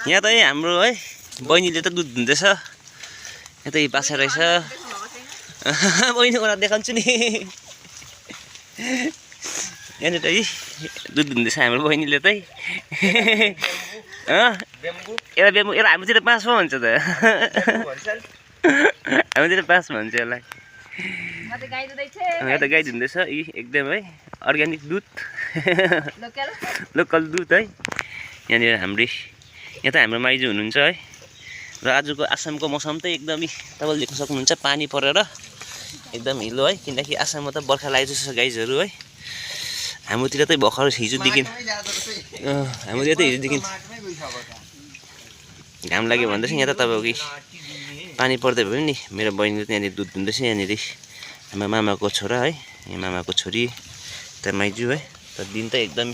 यहाँ त हाम्रो है बहिनीले त दुध दुन्दैछ यतै बाछा रहेछ बहिनीको देखाउँछु नि यहाँनिर है दुध दुन्दैछ हाम्रो बहिनीले चाहिँ एउटा बेम्बु यसलाई हाम्रोतिर बाँस भन्छ त हाम्रोतिर बाँस भन्छ यसलाई यहाँ त गाई दुन्दैछ यी एकदम है अर्ग्यानिक दुध लोकल दुध है यहाँनिर हाम्रो यहाँ त हाम्रो माइजू हुनुहुन्छ है र आजको आसामको मौसम त एकदमै तपाईँले देख्न सक्नुहुन्छ पानी परेर एकदम हिलो है किनकि आसाममा त बर्खा लागेको छ गाइजहरू है हाम्रोतिर त भर्खर हिजोदेखि हाम्रोतिर त हिजोदेखि घाम लाग्यो भन्दैछ यहाँ त तपाईँको पानी पर्दै भयो नि मेरो बहिनीले त यहाँनिर दुध दुन्दैछ यहाँनिर हाम्रो मामाको छोरा है यहाँ मामाको छोरी त माइजू है त दिन त एकदम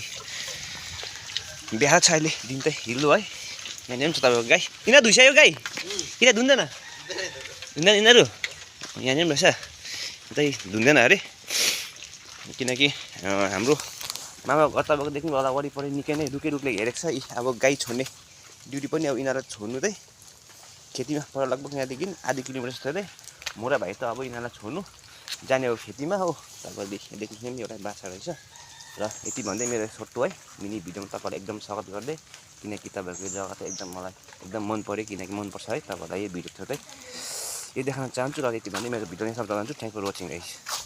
बिहा छ अहिले दिन त हिलो है यहाँनिर पनि छ तपाईँको गाई किन धुइसक्यो गाई किन धुँदैन धुँदैन यिनीहरू यहाँनिर पनि रहेछ त्यही धुँदैन अरे किनकि हाम्रो मामा घर तपाईँको देख्नु होला वरिपरि निकै नै रुखले हेरेको छ अब गाई छोड्ने ड्युटी पनि अब यिनीहरूलाई छोड्नु चाहिँ खेतीमा पर लगभग यहाँदेखि आधी किलोमिटर जस्तो चाहिँ मोरा भाइ त अब यिनीहरूलाई छोड्नु जाने हो खेतीमा हो तपाईँले देख्नु नि एउटा बाछा रहेछ र यति भन्दै मेरो छोटो है मिनी भिडियोमा तपाईँलाई एकदम स्वागत गर्दै किनकि तपाईँहरूको जग्गा त एकदम मलाई एकदम मन पऱ्यो किनकि मनपर्छ है तपाईँहरूलाई यो भिडियो चाहिँ यो देखाउन चाहन्छु र यति भन्दै मेरो भिडियो नै समाप्त गर्छु थ्याङ्क फर वाचिङ गाइस